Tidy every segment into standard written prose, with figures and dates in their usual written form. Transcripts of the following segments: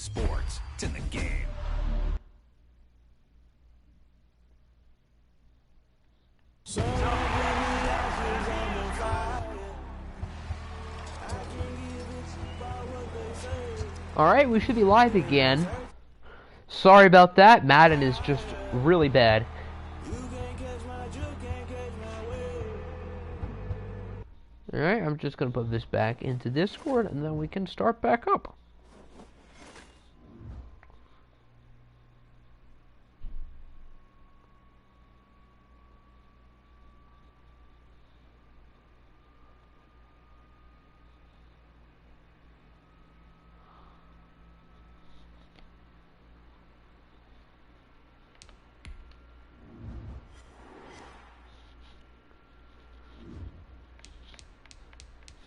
sports. It's in the game. Alright, we should be live again. Sorry about that. Madden is just really bad. Alright, I'm just going to put this back into Discord and then we can start back up.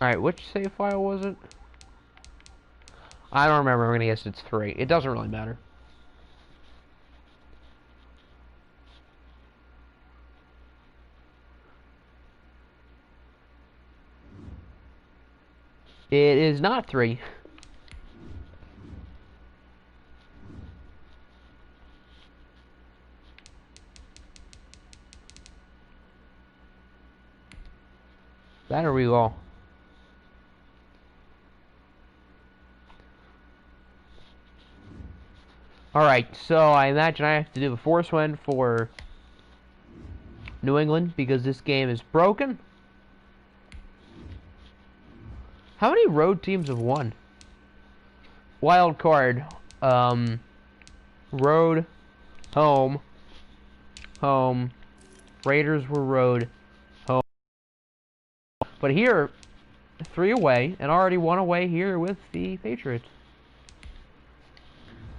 Alright, which save file was it? I don't remember. I'm gonna guess it's 3. It doesn't really matter. It is not 3. That or we all. Alright, so I imagine I have to do the force win for New England because this game is broken. How many road teams have won? Wild card. Road, home, home. Raiders were road, home. But here, 3 away, and already 1 away here with the Patriots.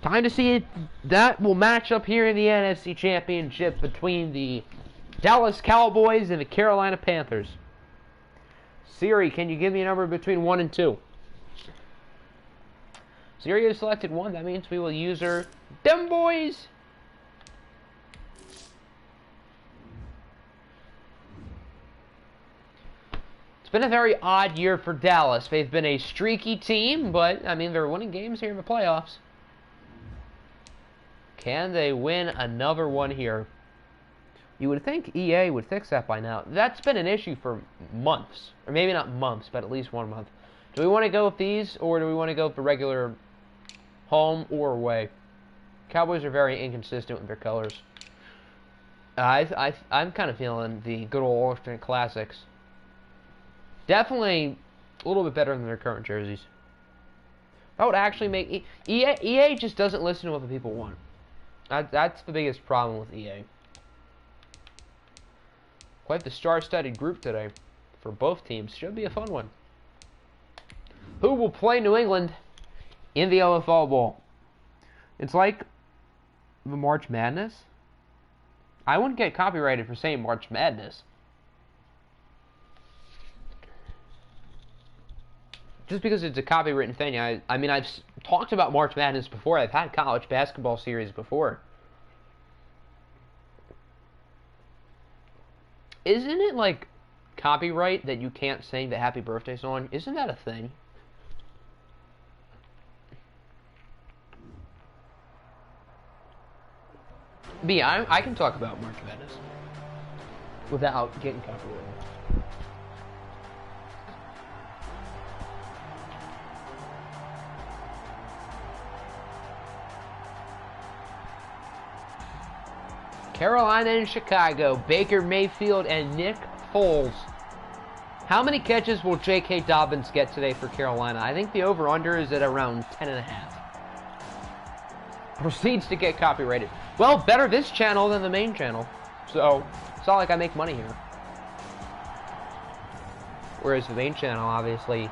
Time to see if that will match up here in the NFC Championship between the Dallas Cowboys and the Carolina Panthers. Siri, can you give me a number between 1 and 2? Siri has selected 1. That means we will use her. Dem boys! It's been a very odd year for Dallas. They've been a streaky team, but, I mean, they're winning games here in the playoffs. Can they win another one here? You would think EA would fix that by now. That's been an issue for months. Or maybe not months, but at least 1 month. Do we want to go with these, or do we want to go with the regular home or away? Cowboys are very inconsistent with their colors. I'm kind of feeling the good old alternate classics. Definitely a little bit better than their current jerseys. That would actually make... EA just doesn't listen to what the people want. That's the biggest problem with EA. Quite the star-studded group today for both teams. Should be a fun one. Who will play New England in the OFL Bowl? It's like the March Madness. I wouldn't get copyrighted for saying March Madness. Just because it's a copywritten thing. I mean, I've talked about March Madness before. I've had college basketball series before. Isn't it like copyright that you can't sing the happy birthday song? Isn't that a thing? But yeah, I can talk about March Madness without getting copyrighted. Carolina and Chicago, Baker Mayfield and Nick Foles. How many catches will J.K. Dobbins get today for Carolina? I think the over-under is at around 10.5. Proceeds to get copyrighted. Well, better this channel than the main channel. So, it's not like I make money here. Whereas the main channel, obviously,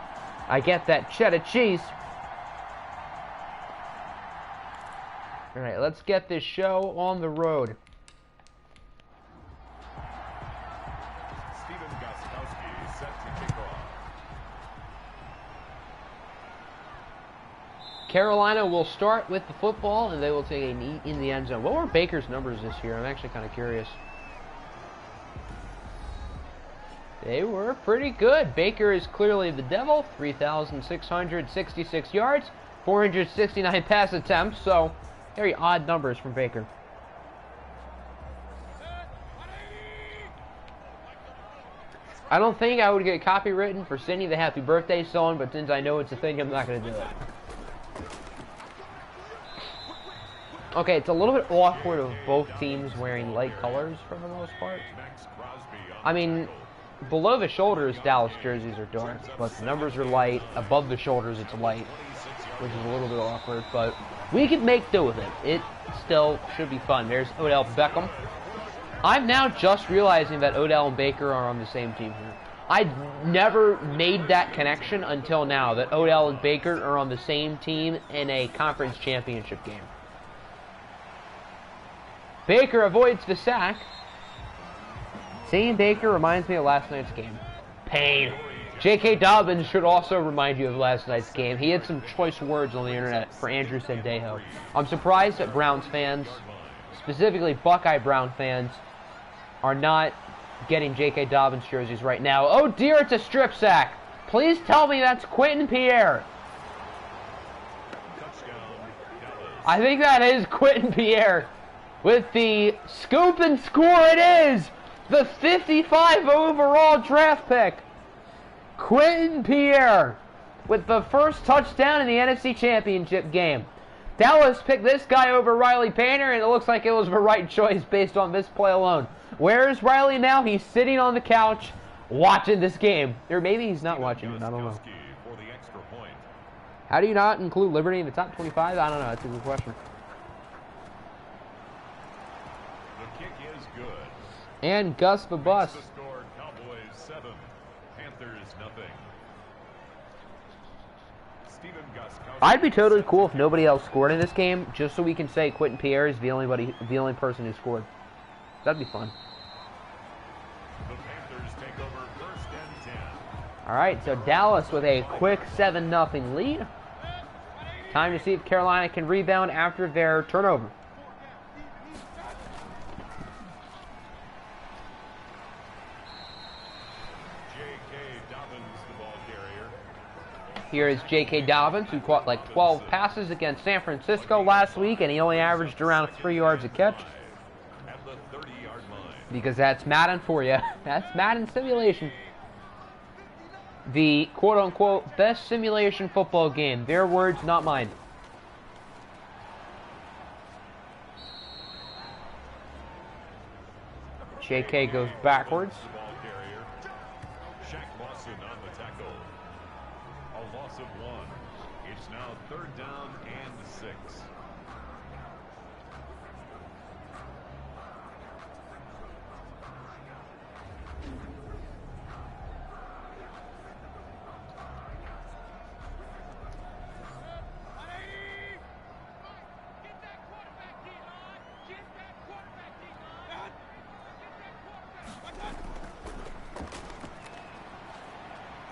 I get that cheddar cheese. Alright, let's get this show on the road. Carolina will start with the football, and they will take a knee in the end zone. What were Baker's numbers this year? I'm actually kind of curious. They were pretty good. Baker is clearly the devil. 3,666 yards, 469 pass attempts, so very odd numbers from Baker. I don't think I would get copywritten for singing the happy birthday song, but since I know it's a thing, I'm not going to do it. Okay, it's a little bit awkward of both teams wearing light colors for the most part. I mean, below the shoulders, Dallas jerseys are dark, but the numbers are light. Above the shoulders, it's light, which is a little bit awkward, but we can make do with it. It still should be fun. There's Odell Beckham. I'm now just realizing that Odell and Baker are on the same team here. I never made that connection until now, that Odell and Baker are on the same team in a conference championship game. Baker avoids the sack. Seeing Baker reminds me of last night's game. Pain. J.K. Dobbins should also remind you of last night's game. He had some choice words on the internet for Andrew Sendejo. I'm surprised that Browns fans, specifically Buckeye Brown fans, are not getting J.K. Dobbins jerseys right now. Oh dear, it's a strip sack. Please tell me that's Quentin Pierre. I think that is Quentin Pierre. With the scoop and score, it is the 55 overall draft pick, Quentin Pierre, with the first touchdown in the NFC Championship game. Dallas picked this guy over Riley Painter, and it looks like it was the right choice based on this play alone. Where is Riley now? He's sitting on the couch watching this game. Or maybe he's not watching it. I don't know. How do you not include Liberty in the top 25? I don't know. That's a good question. And Gus the Bus. I'd be totally cool if nobody else scored in this game, just so we can say Quentin Pierre is the only person who scored. That'd be fun. All right, so Dallas with a quick 7-0 lead. Time to see if Carolina can rebound after their turnover. Here is J.K. Dobbins, who caught like 12 passes against San Francisco last week, and he only averaged around 3 yards a catch. Because that's Madden for you. That's Madden simulation. The quote-unquote best simulation football game. Their words, not mine. J.K. goes backwards.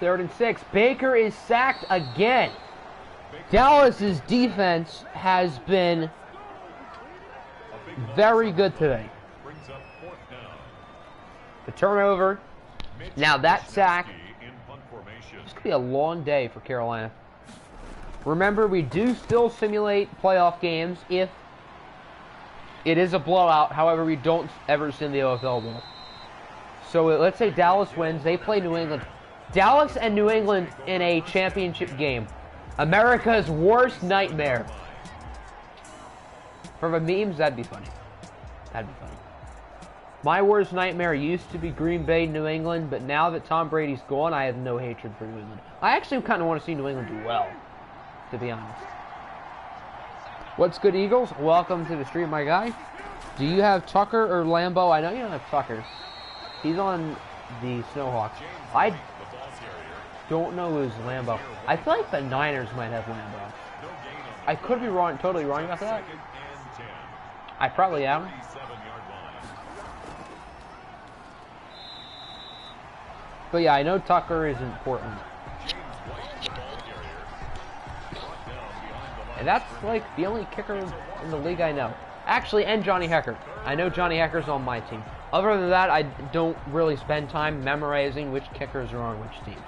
Third and 6. Baker is sacked again. Dallas's defense has been very good today. The turnover. Now that sack. This could be a long day for Carolina. Remember, we do still simulate playoff games if it is a blowout. However, we don't ever send the OFL Bowl. So let's say Dallas wins. They play New England. Dallas and New England in a championship game. America's worst nightmare. For the memes, that'd be funny. That'd be funny. My worst nightmare used to be Green Bay, New England, but now that Tom Brady's gone, I have no hatred for New England. I actually kind of want to see New England do well, to be honest. What's good, Eagles? Welcome to the stream, my guy. Do you have Tucker or Lambeau? I know you don't have Tucker. He's on the Snowhawks. I don't know who's Lambeau. I feel like the Niners might have Lambeau. I could be wrong, totally wrong about that. I probably am. But yeah, I know Tucker is important. And that's like the only kicker in the league I know. Actually, and Johnny Hecker. I know Johnny Hecker's on my team. Other than that, I don't really spend time memorizing which kickers are on which teams.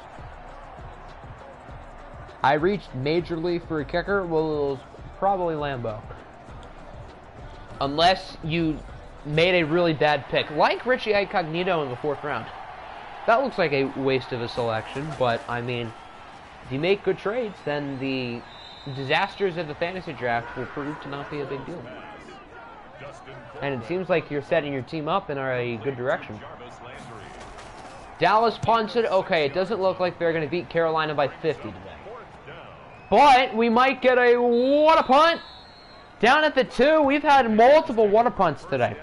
I reached majorly for a kicker. Well, it was probably Lambeau. Unless you made a really bad pick, like Richie Incognito in the 4th round. That looks like a waste of a selection, but, I mean, if you make good trades, then the disasters of the fantasy draft will prove to not be a big deal. And it seems like you're setting your team up in a good direction. Dallas punts it. Okay, it doesn't look like they're going to beat Carolina by 50 today. But we might get a what a punt. Down at the 2, we've had multiple what a punts today.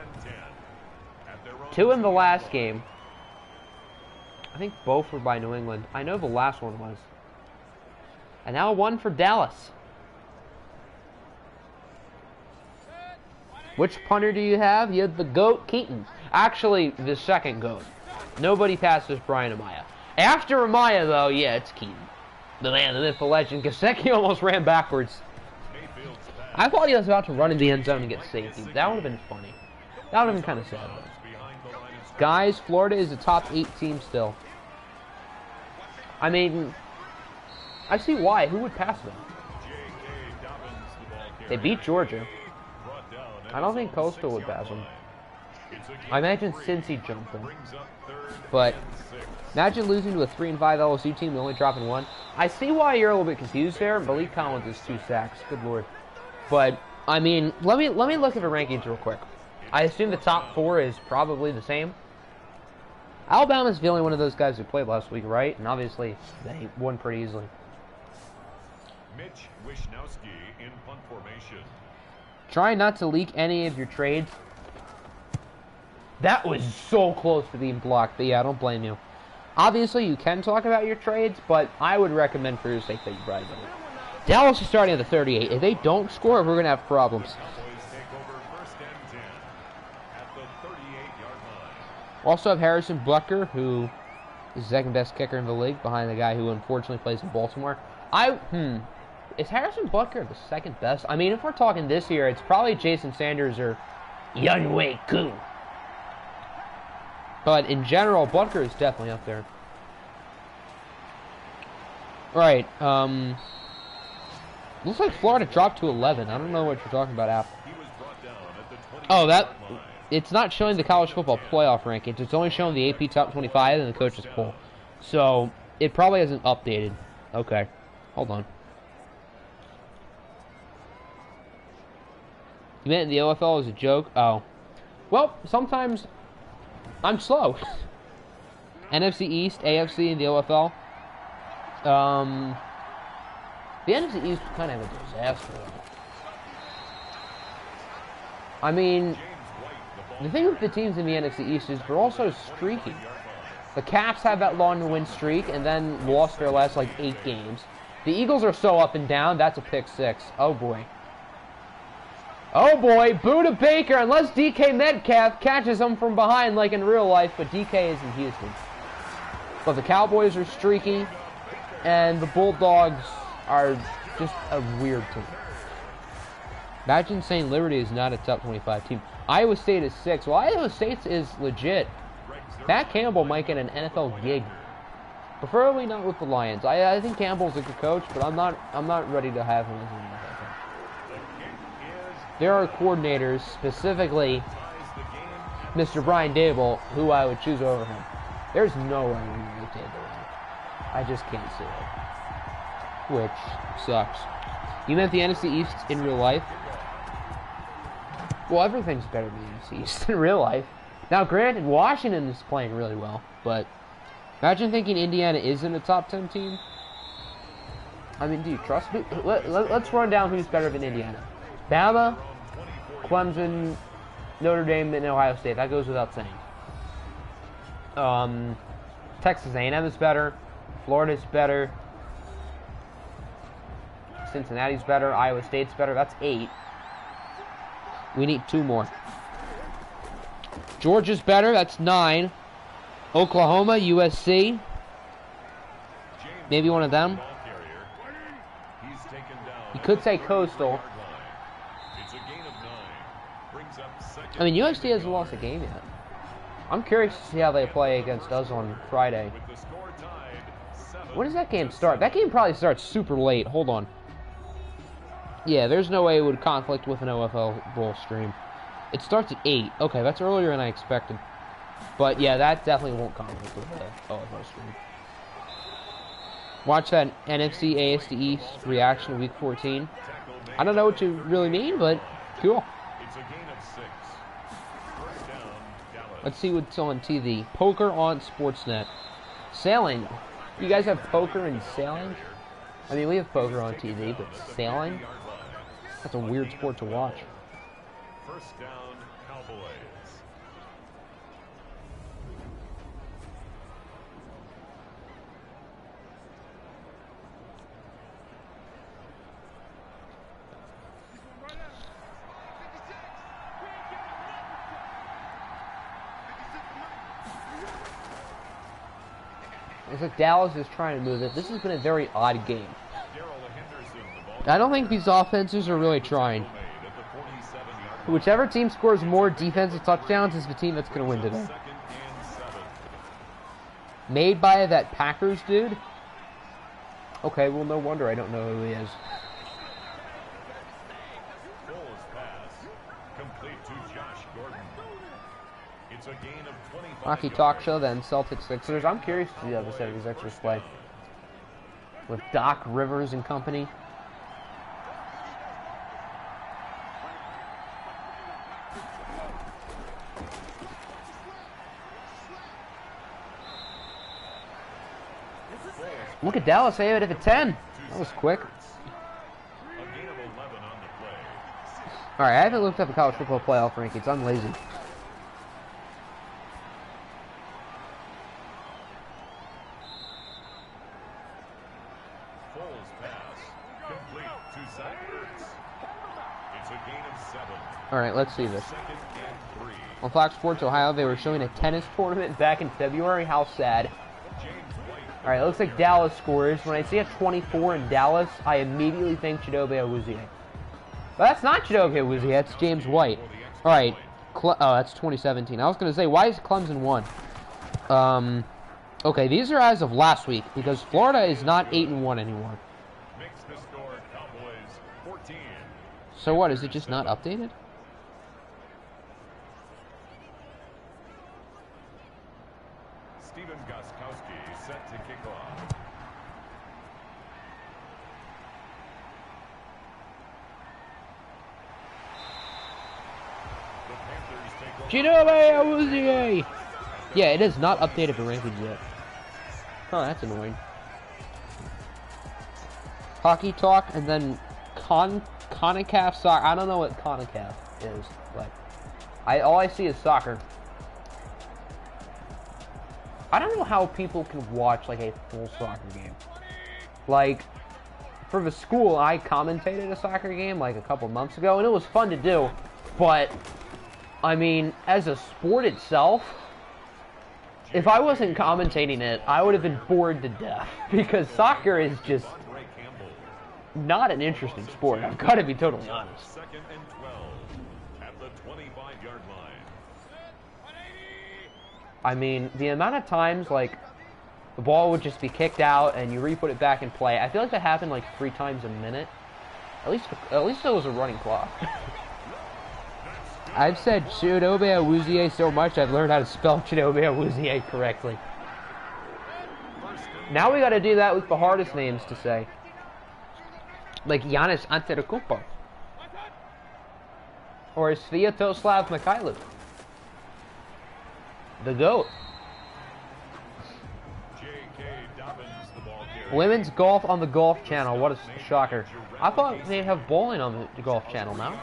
2 in the last game. I think both were by New England. I know the last one was. And now 1 for Dallas. Which punter do you have? You have the GOAT, Keaton. Actually, the second GOAT. Nobody passes Brian Amaya. After Amaya, though, yeah, it's Keaton. The man, the myth, the legend. Gesicki almost ran backwards. I thought he was about to run in the end zone and get safety. That would have been funny. That would have been kind of sad. Guys, Florida is a top 8 team still. I mean, I see why. Who would pass them? They beat Georgia. I don't think Coastal would pass them. I imagine Cincy jumped them. But imagine losing to a 3-5 LSU team and only dropping 1. I see why you're a little bit confused there. Malik Collins is 2 sacks. Good lord. But I mean, let me look at the rankings real quick. I assume the top 4 is probably the same. Alabama's the only one of those guys who played last week, right? And obviously they won pretty easily. Mitch Wishnowski in punt formation. Try not to leak any of your trades. That was so close to being blocked, but yeah, I don't blame you. Obviously, you can talk about your trades, but I would recommend for your sake that you probably don't. Dallas is starting at the 38. If they don't score, we're going to have problems. Also have Harrison Butker, who is the second best kicker in the league, behind the guy who unfortunately plays in Baltimore. Is Harrison Butker the second best? I mean, if we're talking this year, it's probably Jason Sanders or Younghoe Koo. But in general, Butker is definitely up there. Alright, looks like Florida dropped to 11. I don't know what you're talking about, App. Oh, it's not showing the college football playoff rankings. It's only showing the AP top 25 and the coaches poll. So, it probably hasn't updated. Okay, hold on. You meant the OFL is a joke? Oh. Well, sometimes I'm slow. NFC East, AFC, and the OFL. The NFC East is kind of a disaster. I mean, the thing with the teams in the NFC East is they're also streaky. The Caps have that long win streak and then lost their last, 8 games. The Eagles are so up and down, that's a pick 6. Oh, boy. Oh, boy. Boo to Baker, unless DK Metcalf catches him from behind like in real life, but DK is in Houston. But the Cowboys are streaky, and the Bulldogs are just a weird team. Imagine saying Liberty is not a top 25 team. Iowa State is 6. Well, Iowa State is legit. Pat Campbell might get an NFL gig. Preferably not with the Lions. I think Campbell's a good coach, but I'm not ready to have him as an NFL coach. There are coordinators, specifically Mr. Brian Dable, who I would choose over him. There's no way we can make Dable win. I just can't see it. Which sucks. You meant the NFC East in real life? Well, everything's better than the NFC East in real life. Now, granted, Washington is playing really well, but imagine thinking Indiana isn't a top 10 team. I mean, do you trust me? Let's run down who's better than Indiana. Bama, Clemson, Notre Dame, and Ohio State. That goes without saying. Texas A&M is better. Florida's better. Cincinnati's better. Iowa State's better. That's 8. We need 2 more. Georgia's better. That's 9. Oklahoma, USC. Maybe one of them. You could say Coastal. I mean, USC hasn't lost a game yet. I'm curious to see how they play against us on Friday. When does that game start? That game probably starts super late. Hold on. Yeah, there's no way it would conflict with an OFL Bowl stream. It starts at 8. Okay, that's earlier than I expected. But yeah, that definitely won't conflict with the OFL stream. Watch that NFC AFC East reaction week 14. I don't know what you really mean, but cool. It's a gain of 6. First down, Dallas. Let's see what's on TV. Poker on Sportsnet. Sailing. You guys have poker and sailing? I mean, we have poker on TV, but sailing? That's a weird sport to watch. First down, Cowboys. It's like Dallas is trying to move it. This has been a very odd game. I don't think these offenses are really trying. Whichever team scores more defensive touchdowns is the team that's going to win today. Made by that Packers dude? Okay, well, no wonder I don't know who he is. Hockey Talk Show, then Celtics Sixers. I'm curious to see how the 76ers play. With Doc Rivers and company. Look at Dallas, they have it at 10. That was quick. Alright, I haven't looked up the college football playoff rankings. I'm lazy. Alright, let's see this. On Fox Sports Ohio, they were showing a tennis tournament back in February. How sad. Alright, it looks like Dallas scores. When I see a 24 in Dallas, I immediately think Chidobe Awuzie. But that's not Chidobe Awuzie, that's James White. Alright, oh, that's 2017. I was going to say, why is Clemson 1? Okay, these are as of last week, because Florida is not 8-1 anymore. So what, is it just not updated? Stephen Gostkowski set to kick off. Chidobe Awuzie! Yeah, it is not updated for rankings yet. Oh, that's annoying. Hockey Talk, and then CONCACAF soccer. I don't know what CONCACAF is, but all I see is soccer. I don't know how people can watch like a full soccer game. Like, for the school, I commentated a soccer game like a couple months ago, and it was fun to do. But I mean, as a sport itself, if I wasn't commentating it, I would have been bored to death because soccer is just not an interesting sport. I've got to be totally honest. Second and 12 at the 25-yard line. I mean, the amount of times, like, the ball would just be kicked out and you re-put it back in play, I feel like that happened like 3 times a minute. At least there was a running clock. I've said Chidobe Awuzie so much, I've learned how to spell Chidobe Awuzie correctly. Now we got to do that with the hardest names to say. Like Giannis Antetokounmpo. Or Sviatoslav Mikhailuk. The GOAT. Women's golf on the Golf Channel. What a shocker. I thought they'd have bowling on the Golf Channel now.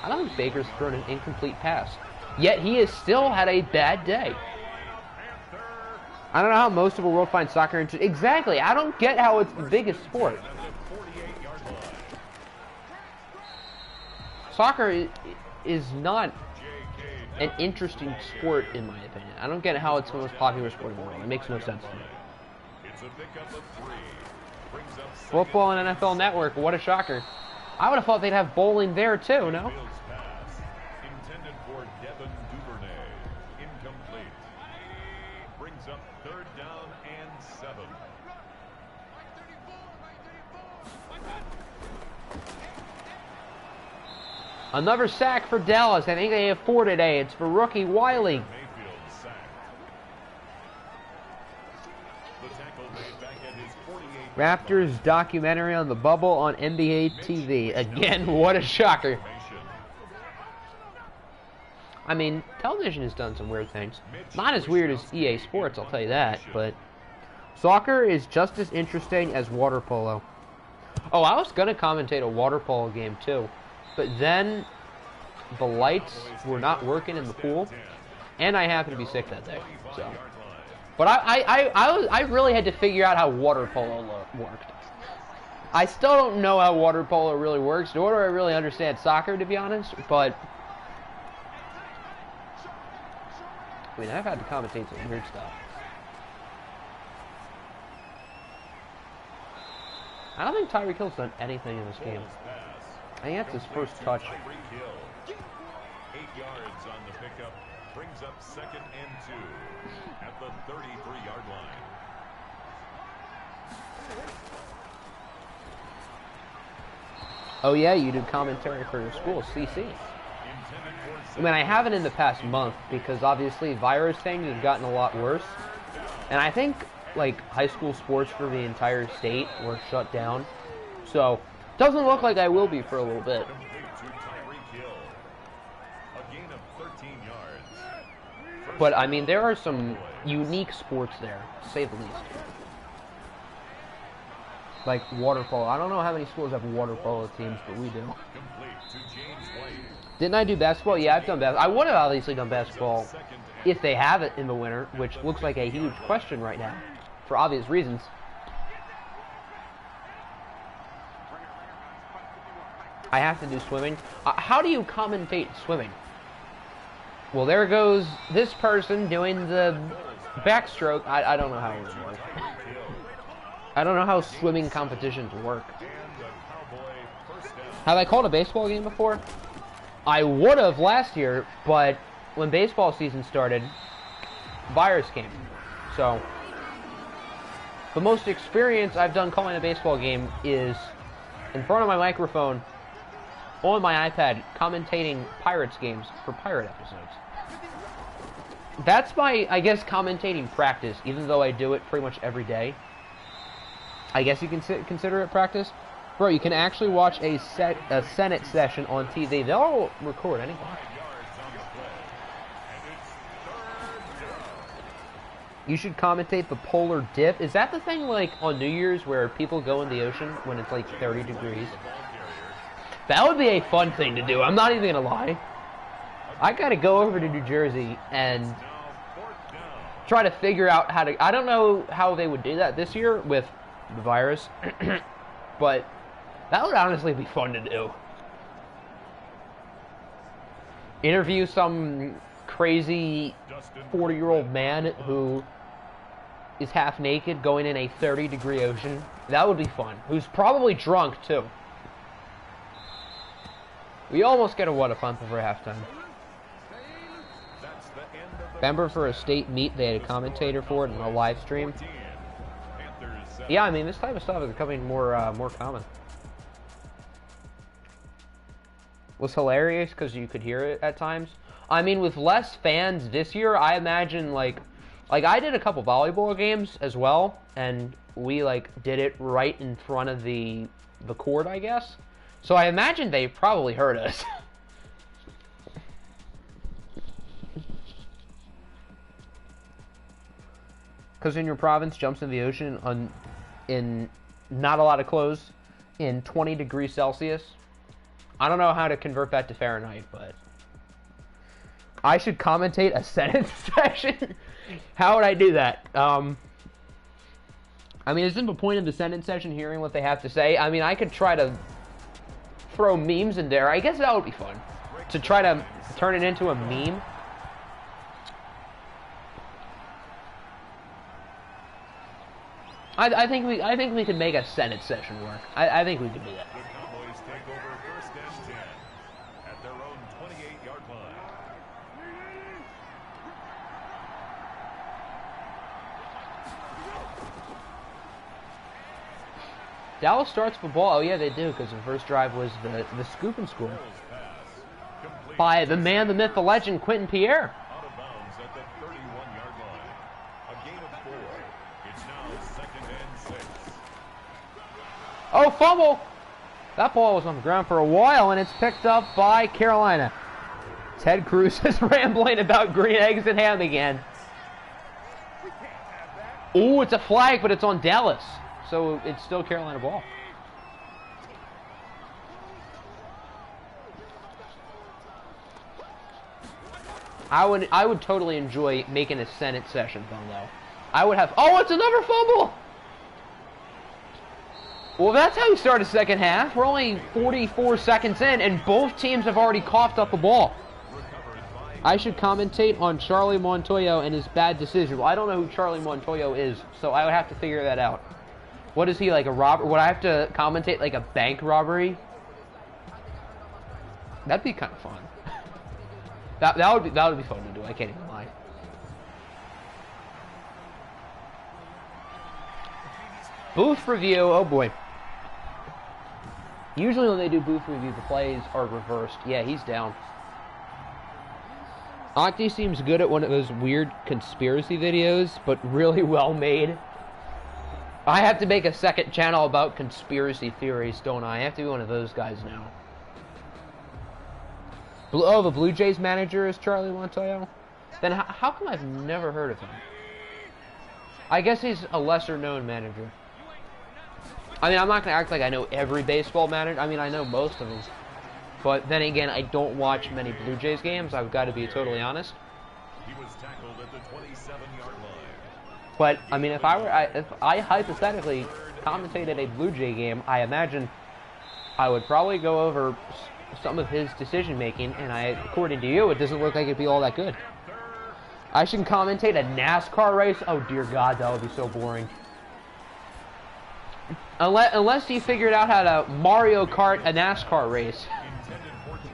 I don't think Baker's thrown an incomplete pass. Yet he has still had a bad day. I don't know how most of the world finds soccer interesting. Exactly. I don't get how it's the biggest sport. Soccer is not an interesting sport, in my opinion. I don't get how it's the most popular sport in the world. It makes no sense to me. Football and NFL Network, what a shocker. I would have thought they'd have bowling there too, no? brings up 3rd down and 7. Another sack for Dallas. I think they have 4 today. It's for rookie Wiley. Mayfield sacked. The tackle made back at his 48. Raptors documentary on the bubble on NBA TV. Again, what a shocker. I mean, television has done some weird things. Not as weird as EA Sports, I'll tell you that, but soccer is just as interesting as water polo. Oh, I was going to commentate a water polo game too, but then the lights were not working in the pool, and I happened to be sick that day. So, but I really had to figure out how water polo worked. I still don't know how water polo really works, nor do I really understand soccer, to be honest, but I mean, I've had to commentate some weird stuff. I don't think Tyreek Hill's done anything in this game. I think that's his first touch. 8 yards on the pickup, brings up 2nd and 2 at the 33-yard line. Oh yeah, you do commentary for your school, CC. I mean, I haven't in the past month because obviously virus things have gotten a lot worse. And I think, like, high school sports for the entire state were shut down. So, doesn't look like I will be for a little bit. But, I mean, there are some unique sports there, to say the least. Like water polo. I don't know how many schools have water polo teams, but we do. Didn't I do basketball? Yeah, I've done basketball. I would have obviously done basketball if they have it in the winter, which looks like a huge question right now, for obvious reasons. I have to do swimming. How do you commentate swimming? Well, there goes this person doing the backstroke. I don't know how it would work. I don't know how swimming competitions work. Have I called a baseball game before? I would have last year, but when baseball season started, virus came. So, the most experience I've done calling a baseball game is in front of my microphone, on my iPad, commentating Pirates games for Pirate episodes. That's my, I guess, commentating practice, even though I do it pretty much every day. I guess you can consider it practice. Bro, you can actually watch a Senate session on TV. They'll record anything. You should commentate the polar dip. Is that the thing, like, on New Year's where people go in the ocean when it's, like, 30 degrees? That would be a fun thing to do. I'm not even going to lie. I got to go over to New Jersey and try to figure out how to... I don't know how they would do that this year with the virus, but that would honestly be fun to do. Interview some crazy 40-year-old man who is half naked going in a 30-degree ocean. That would be fun. Who's probably drunk, too. We almost get a what a fun for halftime. Remember for a state meet, they had a commentator for it in a live stream. Yeah, I mean, this type of stuff is becoming more common. Was hilarious because you could hear it at times. I mean, with less fans this year, I imagine like I did a couple volleyball games as well, and we did it right in front of the court, I guess. So I imagine they probably heard us. Because in your province, jumps in the ocean in not a lot of clothes in 20 degrees Celsius. I don't know how to convert that to Fahrenheit, but I should commentate a Senate session. How would I do that? I mean, isn't the point of the Senate session hearing what they have to say? I mean, I could try to throw memes in there. I guess that would be fun. To try to turn it into a meme. I think we could make a Senate session work. I think we could do that. The Cowboys take over 1st and 10 at their own 28-yard line. Dallas starts for ball. Oh, yeah, they do, because the first drive was the scoop and score. By the man, the myth, the legend, Quentin Pierre. Out of bounds at the 31-yard line. A gain of 4. It's now 2nd and 6. Oh, fumble! That ball was on the ground for a while, and it's picked up by Carolina. Ted Cruz is rambling about green eggs and ham again. Oh, it's a flag, but it's on Dallas. So it's still Carolina ball. I would totally enjoy making a Senate session phone though. I would have. Oh, it's another fumble. Well, that's how you start a second half. We're only 44 seconds in, and both teams have already coughed up the ball. I should commentate on Charlie Montoyo and his bad decision. Well, I don't know who Charlie Montoyo is, so I would have to figure that out. What is he, like a robber? Would I have to commentate like a bank robbery? That'd be kind of fun. That would be fun to do. I can't even lie. Booth review. Oh boy. Usually when they do booth review, the plays are reversed. Yeah, he's down. Octi seems good at one of those weird conspiracy videos, but really well made. I have to make a second channel about conspiracy theories, don't I? I have to be one of those guys now. Oh, the Blue Jays manager is Charlie Montoyo? Then how come I've never heard of him? I guess he's a lesser-known manager. I mean, I'm not going to act like I know every baseball manager. I mean, I know most of them. But then again, I don't watch many Blue Jays games. I've got to be totally honest. He was tackled at the 27-yard line. But, I mean, if I hypothetically commentated a Blue Jay game, I imagine I would probably go over some of his decision-making, and according to you, it doesn't look like it'd be all that good. I should commentate a NASCAR race? Oh, dear God, that would be so boring. Unless you figured out how to Mario Kart a NASCAR race,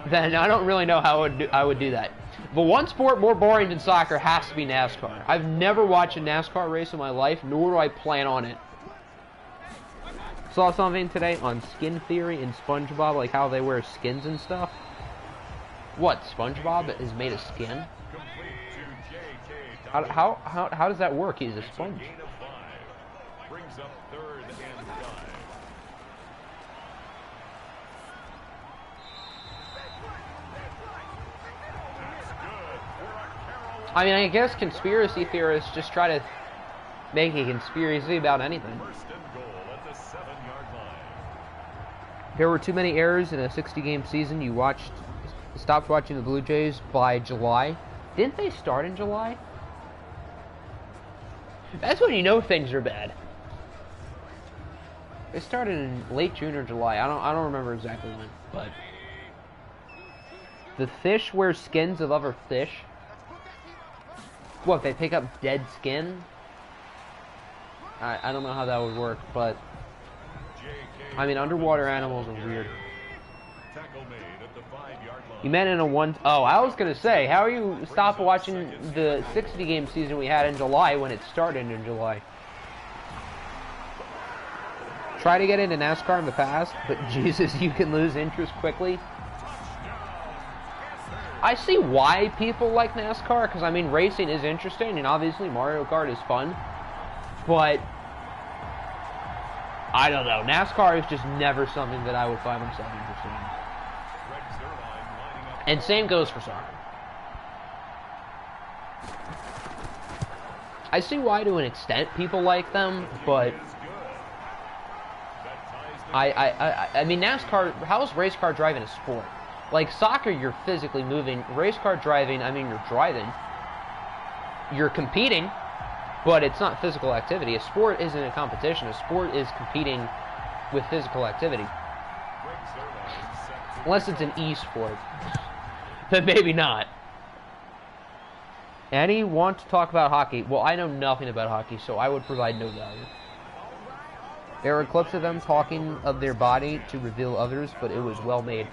then I don't really know how I would do that. But one sport more boring than soccer has to be NASCAR. I've never watched a NASCAR race in my life, nor do I plan on it. Saw something today on skin theory in SpongeBob, like how they wear skins and stuff. What, SpongeBob is made of skin? How does that work? He's a sponge. Brings up 3rd and 5. I mean, I guess conspiracy theorists just try to make a conspiracy about anything. First and goal at the 7-yard line. There were too many errors in a 60-game season. You stopped watching the Blue Jays by July. Didn't they start in July? That's when you know things are bad. They started in late June or July. I don't remember exactly when, but the fish wear skins of other fish. What, they pick up dead skin? I don't know how that would work, but I mean, underwater animals are weird. Tackle made at the 5-yard line. You meant in a one... Oh, I was going to say, how are you stopped watching the 60-game season we had in July when it started in July? Try to get into NASCAR in the past, but Jesus, you can lose interest quickly. I see why people like NASCAR, because, I mean, racing is interesting, and obviously Mario Kart is fun, but I don't know. NASCAR is just never something that I would find myself interested in. And same goes for soccer. I see why to an extent people like them, but I mean, NASCAR, how is race car driving a sport? Like soccer, you're physically moving. Race car driving, I mean, you're driving. You're competing, but it's not physical activity. A sport isn't a competition. A sport is competing with physical activity. Unless it's an e-sport. Then maybe not. Any want to talk about hockey? Well, I know nothing about hockey, so I would provide no value. There were clips of them talking of their body to reveal others, but it was well made.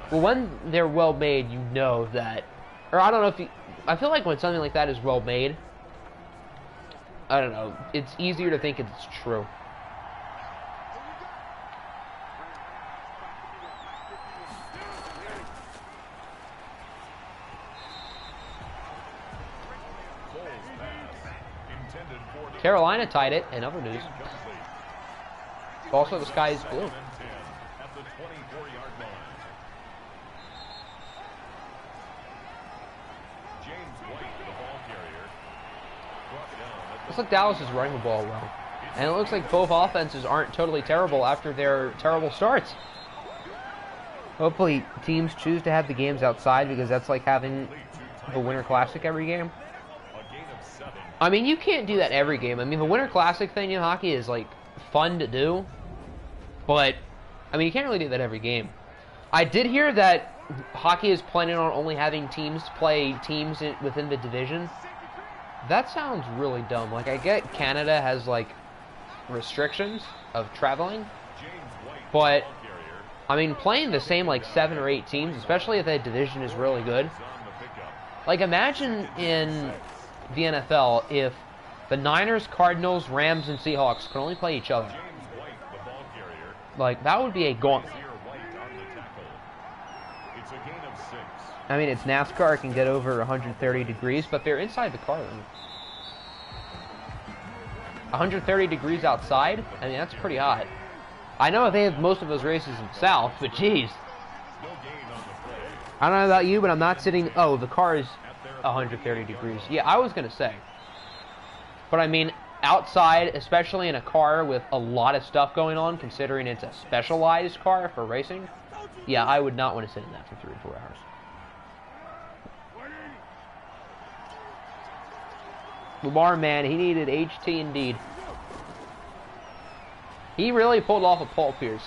Well, when they're well made, you know that... Or I don't know if you... I feel like when something like that is well made, I don't know, it's easier to think it's true. Carolina tied it in other news. Also, the sky is blue. At the 24-yard line. James White, the ball carrier. Brought down at Looks like Dallas is running the ball well. And it looks like both offenses aren't totally terrible after their terrible starts. Hopefully, teams choose to have the games outside because that's like having the Winter Classic every game. a gain of 7. I mean, you can't do that every game. I mean, the Winter Classic thing in hockey is, like, fun to do. But, I mean, you can't really do that every game. I did hear that hockey is planning on only having teams play teams within the division. That sounds really dumb. Like, I get Canada has, like, restrictions of traveling. James White, But, ball carrier, I mean, playing the same, like, 7 or 8 teams, especially if that division is really good. is on the pickup. Like, imagine in the NFL if the Niners, Cardinals, Rams, and Seahawks could only play each other. James White, the ball carrier. Like, that would be a gauntlet. Here, White on the tackle. It's a gain of 6. I mean, it's NASCAR, it can get over 130 degrees, but they're inside the car limit. 130 degrees outside? I mean, that's pretty hot. I know they have most of those races in the South, but geez. No gain on the play. I don't know about you, but I'm not sitting... Oh, the car is 130 degrees. Yeah, I was going to say. But I mean, outside, especially in a car with a lot of stuff going on, considering it's a specialized car for racing, yeah, I would not want to sit in that for 3 or 4 hours. Lamar, man, he needed HT indeed. He really pulled off a Paul Pierce.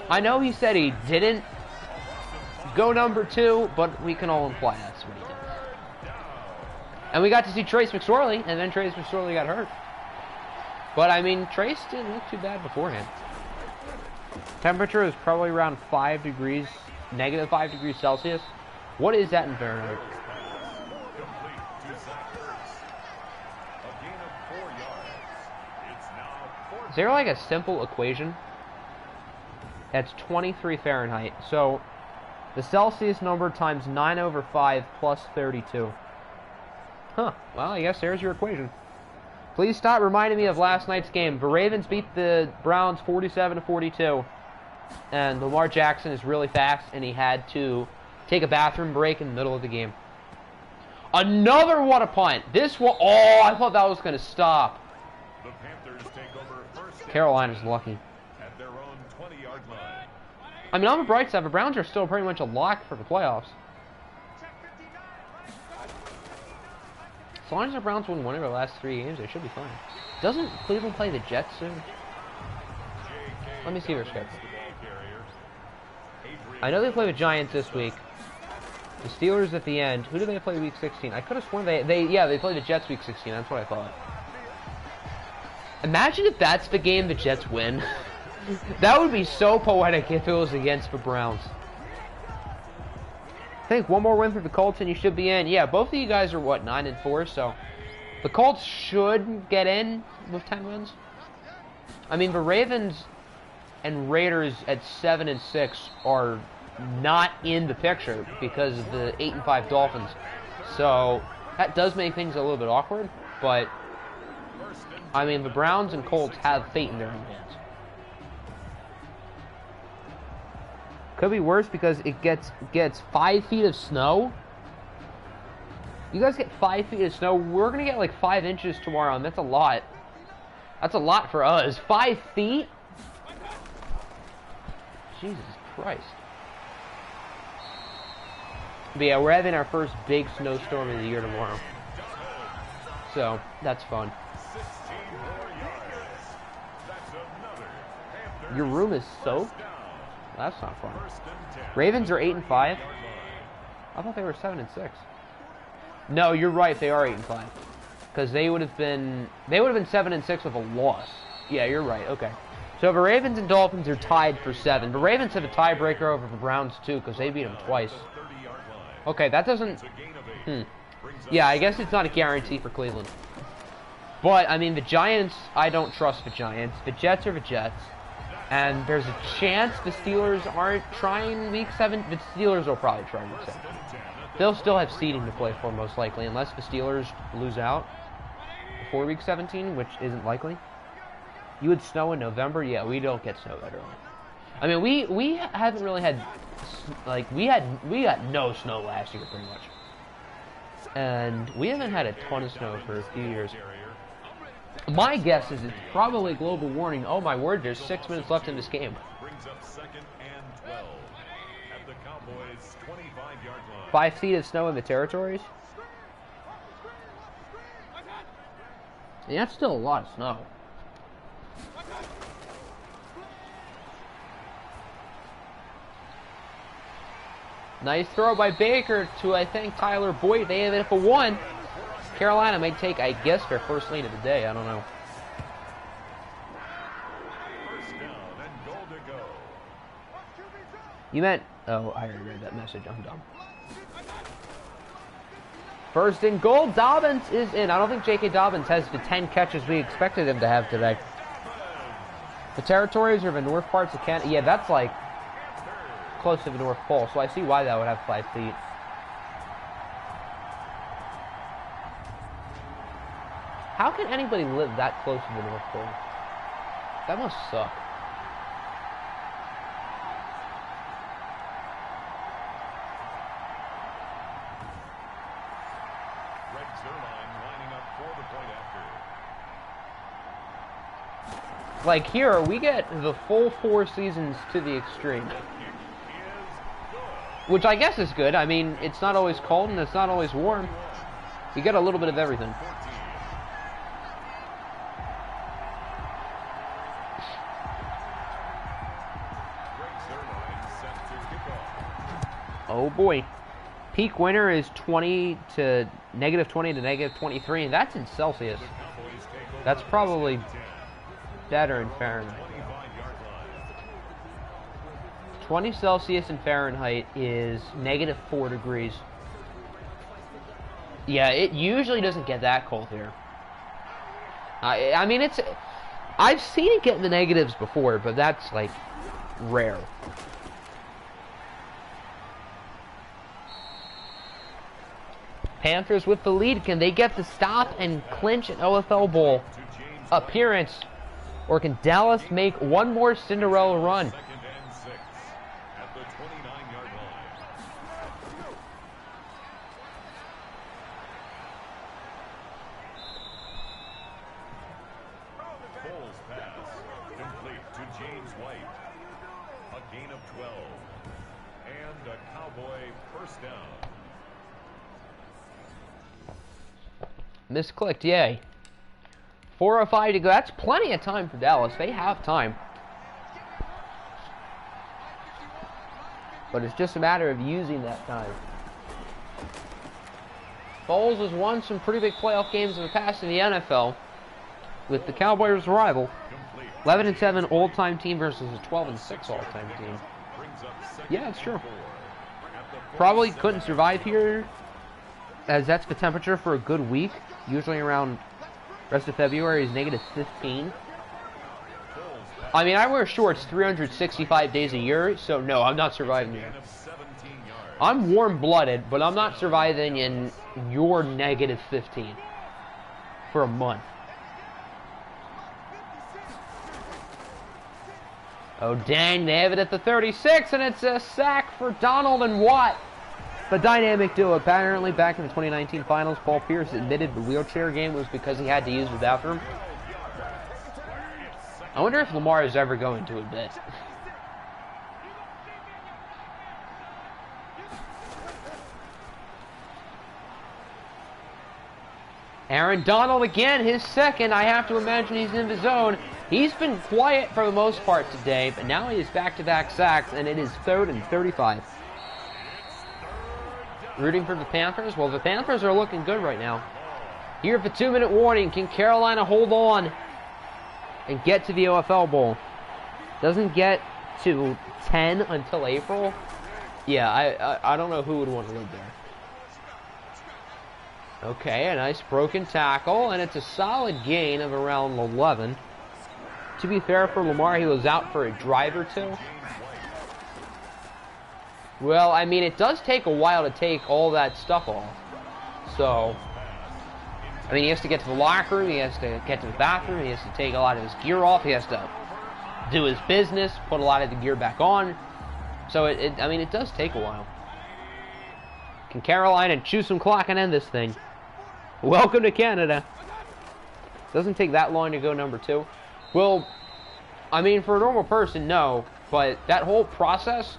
I know he said he didn't go number 2, but we can all imply that's what he did. And we got to see Trace McSorley, and then Trace McSorley got hurt. But, I mean, Trace didn't look too bad beforehand. Temperature is probably around 5 degrees, negative 5 degrees Celsius. What is that in Fahrenheit? Complete to Zach Ertz. A gain of 4 yards. It's now 4. Is there like a simple equation? That's 23 Fahrenheit. So, the Celsius number times 9 over 5 plus 32. Huh. Well, I guess there's your equation. Please stop reminding me of last night's game. The Ravens beat the Browns 47-42. And Lamar Jackson is really fast, and he had to take a bathroom break in the middle of the game. Another what a punt. This one, oh, I thought that was going to stop. The Panthers take over first Carolina's lucky. at their own 20-yard line. I mean, on the bright side, the Browns are still pretty much a lock for the playoffs. As long as the Browns win one of their last 3 games, they should be fine. Doesn't Cleveland play the Jets soon? Let me see their schedule. I know they play the Giants this week. The Steelers at the end. Who do they play week 16? I could have sworn they play the Jets week 16. That's what I thought. Imagine if that's the game the Jets win. That would be so poetic if it was against the Browns. I think one more win for the Colts and you should be in. Yeah, both of you guys are, what, 9-4? So the Colts should get in with 10 wins. I mean, the Ravens and Raiders at 7-6 are not in the picture because of the 8-5 Dolphins. So that does make things a little bit awkward, but I mean, the Browns and Colts have fate in their own hands. Could be worse because it gets 5 feet of snow. You guys get 5 feet of snow. We're gonna get like 5 inches tomorrow, and that's a lot. That's a lot for us. 5 feet? Jesus Christ. But yeah, we're having our first big snowstorm of the year tomorrow. So, that's fun. 16 more yards. That's another Panthers Your room is soaked? down. That's not fun. First and 10. Ravens are 8-5. 30-yard line. I thought they were 7-6. No, you're right, they are 8-5. Because they would have been 7-6 with a loss. Yeah, you're right, okay. So the Ravens and Dolphins are tied for 7. The Ravens have a tiebreaker over the Browns too, because they beat them twice. 30-yard line. Okay, that doesn't... It's a gain of 8. Brings up Yeah, I guess it's not a guarantee for Cleveland. But, I mean, the Giants, I don't trust the Giants. The Jets are the Jets. And there's a chance the Steelers aren't trying week 7. The Steelers will probably try week 7. They'll still have seeding to play for, most likely, unless the Steelers lose out before Week 17, which isn't likely. You would snow in November? Yeah, we don't get snow that early. I mean, we haven't really had, like, we got no snow last year, pretty much. And we haven't had a ton of snow for a few years. My guess is it's probably global warming. Oh my word, there's 6 minutes left in this game. Brings up 2nd and 12 at the Cowboys' 25-yard line. 5 feet of snow in the territories? Yeah, that's still a lot of snow. Nice throw by Baker to, I think, Tyler Boyd. They have it for 1. Carolina may take, I guess, their first lead of the day. I don't know. First down and goal to go. You meant... Oh, I already read that message. I'm dumb. First and goal. Dobbins is in. I don't think J.K. Dobbins has the 10 catches we expected him to have today. The territories are the north parts of Canada. Yeah, that's like close to the North Pole, so I see why that would have 5 feet. How can anybody live that close to the North Pole? That must suck. Greg Zerline lining up for the point after. Like here, we get the full 4 seasons to the extreme. Which I guess is good. I mean, it's not always cold and it's not always warm. You get a little bit of everything. Oh boy. Peak winter is 20 to -20 to -23, and that's in Celsius. That's probably better in Fahrenheit. 20 Celsius in Fahrenheit is -4 degrees. Yeah, it usually doesn't get that cold here. I mean, I've seen it get in the negatives before, but that's, like, rare. Panthers with the lead. Can they get the stop and clinch an OFL Bowl appearance? Or can Dallas make one more Cinderella run? Misclicked, yay. 4:05 to go. That's plenty of time for Dallas. They have time. But it's just a matter of using that time. Foles has won some pretty big playoff games in the past in the NFL. With the Cowboys' rival. 11-7 all-time team versus a 12-6 all-time team. Yeah, it's true. Probably couldn't survive here, as that's the temperature for a good week. Usually around rest of February is -15. I mean, I wear shorts 365 days a year, so no, I'm not surviving here. I'm warm-blooded, but I'm not surviving in your -15 for a month. Oh, dang, they have it at the 36, and it's a sack for Donald and Watt. The dynamic duo. Apparently back in the 2019 finals, Paul Pierce admitted the wheelchair game was because he had to use the bathroom. I wonder if Lamar is ever going to admit. Aaron Donald again, his second. I have to imagine he's in the zone. He's been quiet for the most part today, but now he is back-to-back sacks, and it is 3rd and 35. Rooting for the Panthers? Well, the Panthers are looking good right now. Here for 2-minute warning. Can Carolina hold on and get to the OFL Bowl? Doesn't get to 10 until April. Yeah, I don't know who would want to live there. Okay, a nice broken tackle, and it's a solid gain of around 11. To be fair for Lamar, he was out for a drive or two. Well, I mean, it does take a while to take all that stuff off. So, I mean, he has to get to the locker room, he has to get to the bathroom, he has to take a lot of his gear off, he has to do his business, put a lot of the gear back on. So, I mean, it does take a while. Can Carolina chew some clock and end this thing? Welcome to Canada. Doesn't take that long to go number 2. Well, I mean, for a normal person, no. But that whole process,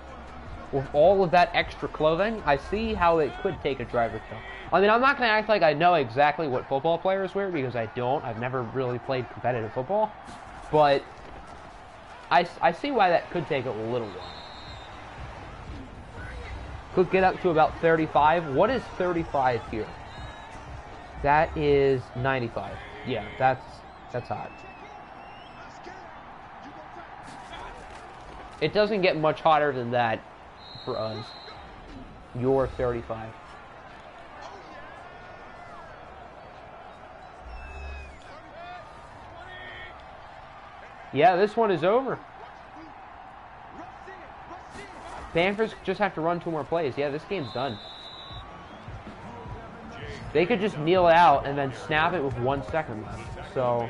with all of that extra clothing, I see how it could take a drive or two. I mean, I'm not going to act like I know exactly what football players wear, because I don't. I've never really played competitive football. But I see why that could take a little while. Could get up to about 35. What is 35 here? That is 95. Yeah, that's hot. It doesn't get much hotter than that for us. You're 35. Yeah, this one is over. Panthers just have to run 2 more plays. Yeah, this game's done. They could just kneel it out and then snap it with 1 second left. So,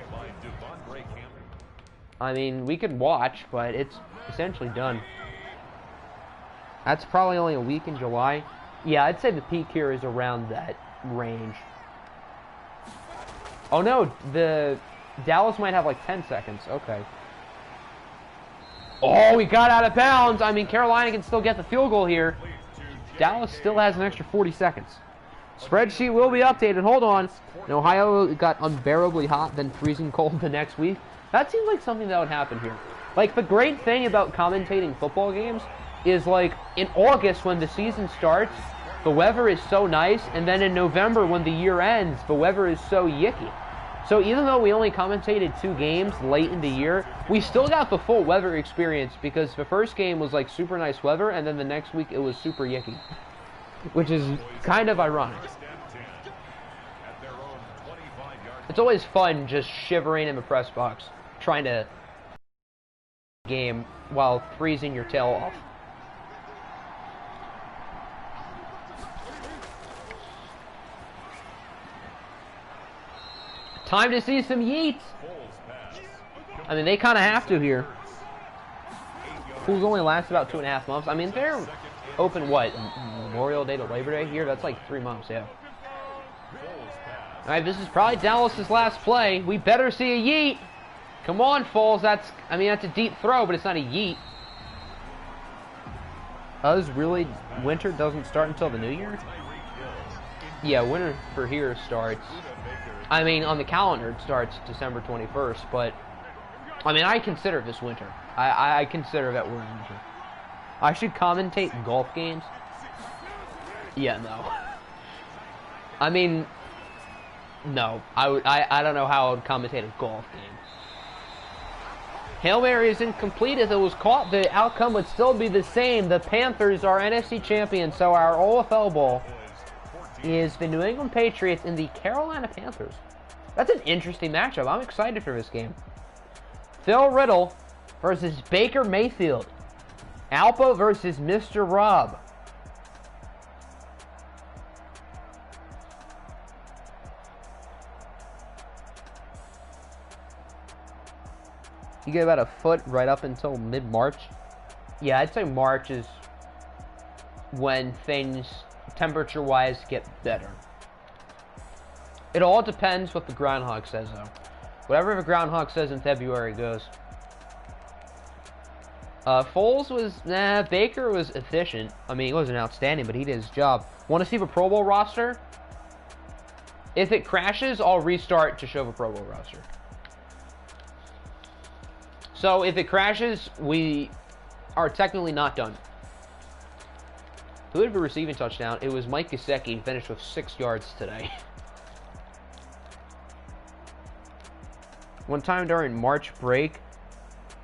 I mean, we could watch, but it's essentially done. That's probably only a week in July. Yeah, I'd say the peak here is around that range. Oh no, the Dallas might have like 10 seconds. Okay. Oh, we got out of bounds. I mean, Carolina can still get the field goal here. Dallas still has an extra 40 seconds. Spreadsheet will be updated. Hold on. And Ohio got unbearably hot, then freezing cold the next week. That seems like something that would happen here. Like, the great thing about commentating football games is, like, in August when the season starts, the weather is so nice, and then in November when the year ends, the weather is so yicky. So even though we only commentated 2 games late in the year, we still got the full weather experience, because the first game was, like, super nice weather, and then the next week it was super yicky. Which is kind of ironic. It's always fun just shivering in the press box, trying to game while freezing your tail off. Time to see some yeets. I mean, they kind of have to here. Schools only last about 2.5 months. I mean, they're open, what, Memorial Day to Labor Day here? That's like 3 months, yeah. Alright, this is probably Dallas's last play. We better see a yeet. Come on, Foles. That's a deep throw, but it's not a yeet. Really, winter doesn't start until the new year? Yeah, winter for here starts. I mean, on the calendar, it starts December 21st, but I mean, I consider this winter. I consider that we're in winter. I should commentate golf games. Yeah, no. I mean, no. I don't know how I would commentate a golf game. Hail Mary is incomplete. If it was caught, the outcome would still be the same. The Panthers are NFC champions, so our OFL Bowl is the New England Patriots and the Carolina Panthers. That's an interesting matchup. I'm excited for this game. Phil Riddle versus Baker Mayfield. Alpa versus Mr. Rob. You get about a foot right up until mid-March. Yeah, I'd say March is when things, temperature-wise, get better. It all depends what the groundhog says, though. Whatever the groundhog says in February goes. Foles was, Baker was efficient. I mean, he wasn't outstanding, but he did his job. Want to see the Pro Bowl roster? If it crashes, I'll restart to show the Pro Bowl roster. So, if it crashes, we are technically not done. Who had the receiving touchdown? It was Mike Gesicki, finished with 6 yards today. One time during March break,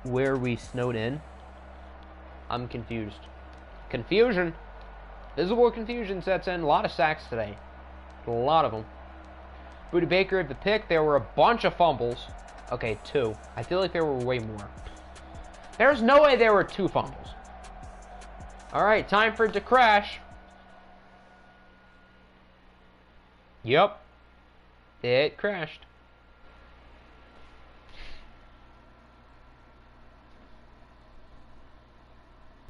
where we snowed in, I'm confused. Confusion. Visible confusion sets in. A lot of sacks today. A lot of them. Budda Baker at the pick. There were a bunch of fumbles. Okay, 2. I feel like there were way more. There's no way there were 2 fumbles. Alright, time for it to crash. Yep. It crashed.